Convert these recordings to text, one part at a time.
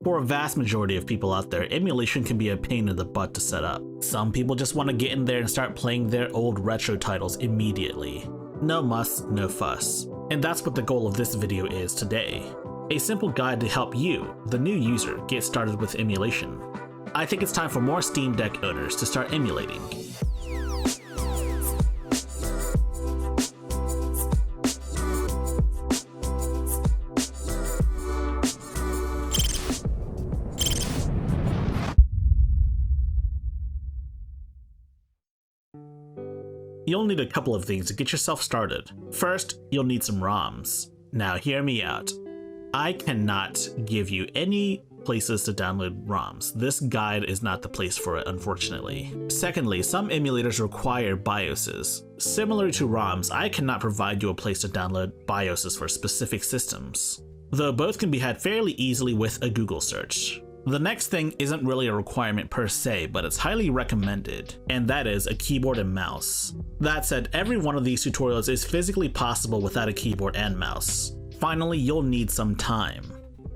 For a vast majority of people out there, emulation can be a pain in the butt to set up. Some people just want to get in there and start playing their old retro titles immediately. No muss, no fuss. And that's what the goal of this video is today. A simple guide to help you, the new user, get started with emulation. I think it's time for more Steam Deck owners to start emulating. You'll need a couple of things to get yourself started. First, you'll need some ROMs. Now hear me out. I cannot give you any places to download ROMs. This guide is not the place for it, unfortunately. Secondly, some emulators require BIOSes. Similar to ROMs, I cannot provide you a place to download BIOSes for specific systems, though both can be had fairly easily with a Google search. The next thing isn't really a requirement per se, but it's highly recommended, and that is a keyboard and mouse. That said, every one of these tutorials is physically possible without a keyboard and mouse. Finally, you'll need some time.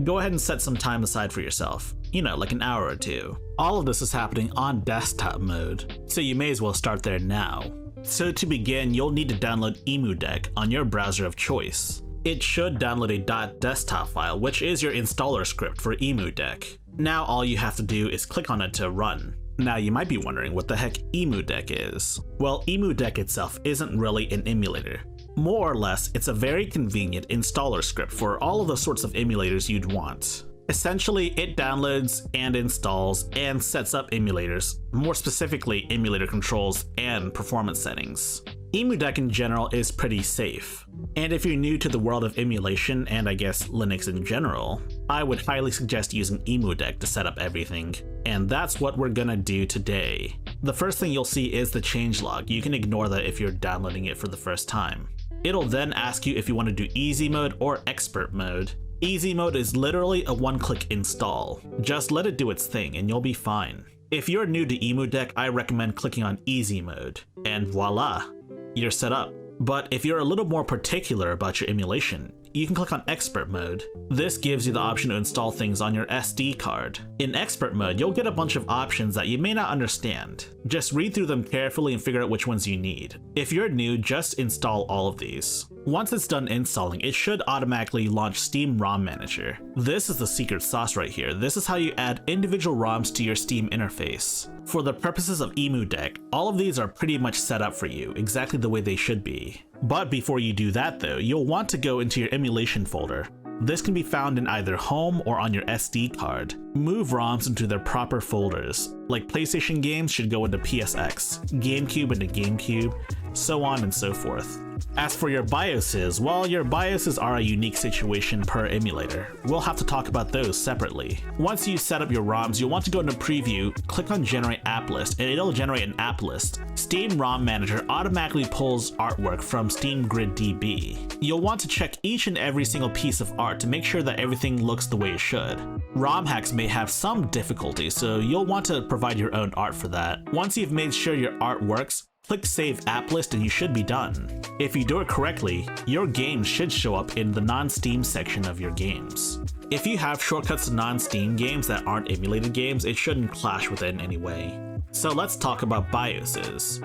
Go ahead and set some time aside for yourself, like an hour or two. All of this is happening on desktop mode, so you may as well start there now. So to begin, you'll need to download Emu Deck on your browser of choice. It should download a .desktop file, which is your installer script for Emu Deck. Now all you have to do is click on it to run. Now you might be wondering what the heck Emu Deck is. Well, Emu Deck itself isn't really an emulator. More or less, it's a very convenient installer script for all of the sorts of emulators you'd want. Essentially, it downloads and installs and sets up emulators, more specifically emulator controls and performance settings. Emu Deck in general is pretty safe, and if you're new to the world of emulation and I guess Linux in general, I would highly suggest using Emu Deck to set up everything, and that's what we're gonna do today. The first thing you'll see is the changelog. You can ignore that if you're downloading it for the first time. It'll then ask you if you want to do easy mode or expert mode. Easy mode is literally a one-click install. Just let it do its thing and you'll be fine. If you're new to Emu Deck, I recommend clicking on easy mode, and voila, you're set up. But if you're a little more particular about your emulation, you can click on expert mode. This gives you the option to install things on your SD card. In expert mode, you'll get a bunch of options that you may not understand. Just read through them carefully and figure out which ones you need. If you're new, just install all of these. Once it's done installing, it should automatically launch Steamrom Manager. This is the secret sauce right here. This is how you add individual ROMs to your Steam interface. For the purposes of Emu Deck, all of these are pretty much set up for you, exactly the way they should be. But before you do that though, you'll want to go into your emulation folder. This can be found in either home or on your SD card. Move ROMs into their proper folders, like PlayStation games should go into PSX, GameCube into GameCube, so on and so forth. As for your BIOSes, well, your BIOSes are a unique situation per emulator. We'll have to talk about those separately. Once you set up your ROMs, you'll want to go into Preview, click on Generate App List, and it'll generate an app list. Steamrom Manager automatically pulls artwork from SteamGridDB. You'll want to check each and every single piece of art to make sure that everything looks the way it should. ROM hacks may have some difficulty, so you'll want to provide your own art for that. Once you've made sure your art works, click Save App List and you should be done. If you do it correctly, your games should show up in the non-Steam section of your games. If you have shortcuts to non-Steam games that aren't emulated games, it shouldn't clash with it in any way. So let's talk about BIOSes.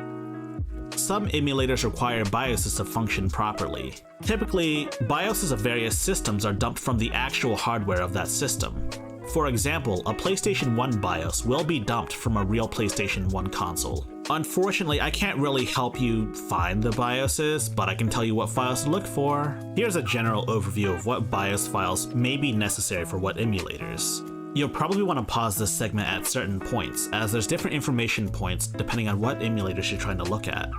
Some emulators require BIOSes to function properly. Typically, BIOSes of various systems are dumped from the actual hardware of that system. For example, a PlayStation 1 BIOS will be dumped from a real PlayStation 1 console. Unfortunately, I can't really help you find the BIOSes, but I can tell you what files to look for. Here's a general overview of what BIOS files may be necessary for what emulators. You'll probably want to pause this segment at certain points, as there's different information points depending on what emulators you're trying to look at.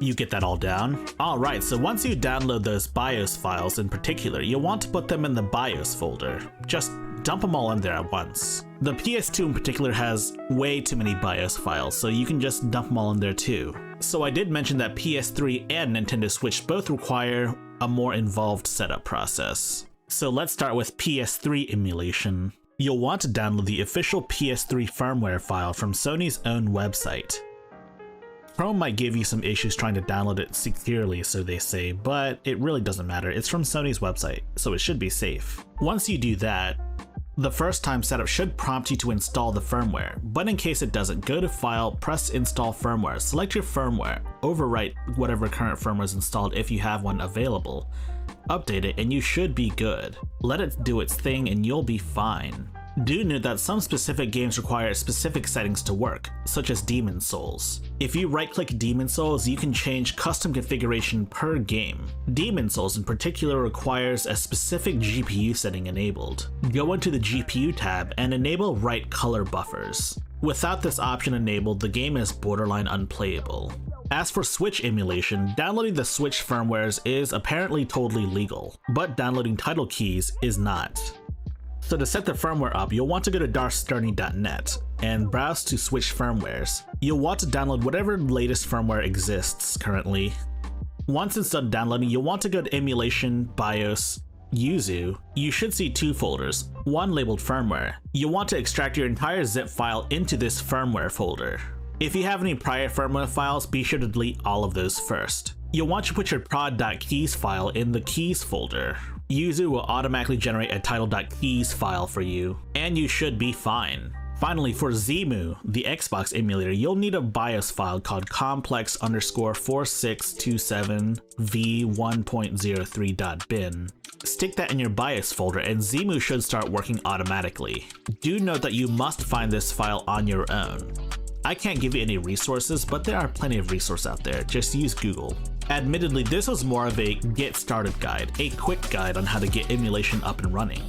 You get that all down? Alright, so once you download those BIOS files in particular, you'll want to put them in the BIOS folder. Just dump them all in there at once. The PS2 in particular has way too many BIOS files, so you can just dump them all in there too. So I did mention that PS3 and Nintendo Switch both require a more involved setup process. So let's start with PS3 emulation. You'll want to download the official PS3 firmware file from Sony's own website. Chrome might give you some issues trying to download it securely, so they say, but it really doesn't matter. It's from Sony's website, so it should be safe. Once you do that, the first time setup should prompt you to install the firmware, but in case it doesn't, go to File, press Install Firmware, select your firmware, overwrite whatever current firmware is installed if you have one available, update it, and you should be good. Let it do its thing and you'll be fine. Do note that some specific games require specific settings to work, such as Demon's Souls. If you right-click Demon's Souls, you can change custom configuration per game. Demon's Souls in particular requires a specific GPU setting enabled. Go into the GPU tab and enable write color buffers. Without this option enabled, the game is borderline unplayable. As for Switch emulation, downloading the Switch firmwares is apparently totally legal, but downloading title keys is not. So to set the firmware up, you'll want to go to darsterney.net and browse to Switch firmwares. You'll want to download whatever latest firmware exists currently. Once it's done downloading, you'll want to go to Emulation, BIOS, Yuzu. You should see two folders, one labeled firmware. You'll want to extract your entire zip file into this firmware folder. If you have any prior firmware files, be sure to delete all of those first. You'll want to put your prod.keys file in the keys folder. Yuzu will automatically generate a title.keys file for you, and you should be fine. Finally, for Emu, the Xbox emulator, you'll need a BIOS file called complex_4627v1.03.bin. Stick that in your BIOS folder and Emu should start working automatically. Do note that you must find this file on your own. I can't give you any resources, but there are plenty of resources out there, just use Google. Admittedly, this was more of a get started guide, a quick guide on how to get emulation up and running.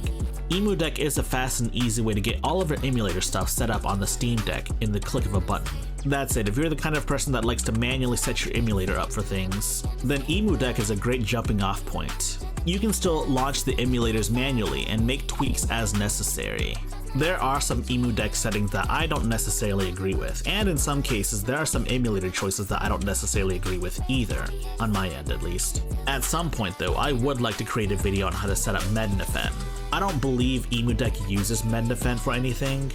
Emu Deck is a fast and easy way to get all of your emulator stuff set up on the Steam Deck in the click of a button. That said, if you're the kind of person that likes to manually set your emulator up for things, then Emu Deck is a great jumping off point. You can still launch the emulators manually and make tweaks as necessary. There are some Emu Deck settings that I don't necessarily agree with, and in some cases there are some emulator choices that I don't necessarily agree with either, on my end at least. At some point though, I would like to create a video on how to set up Mednafen. I don't believe Emu Deck uses Mednafen for anything.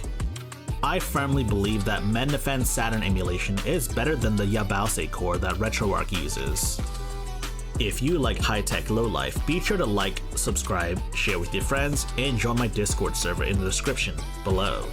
I firmly believe that Mednafen Saturn emulation is better than the Yabause core that RetroArch uses. If you like high-tech lowlife, be sure to like, subscribe, share with your friends, and join my Discord server in the description below.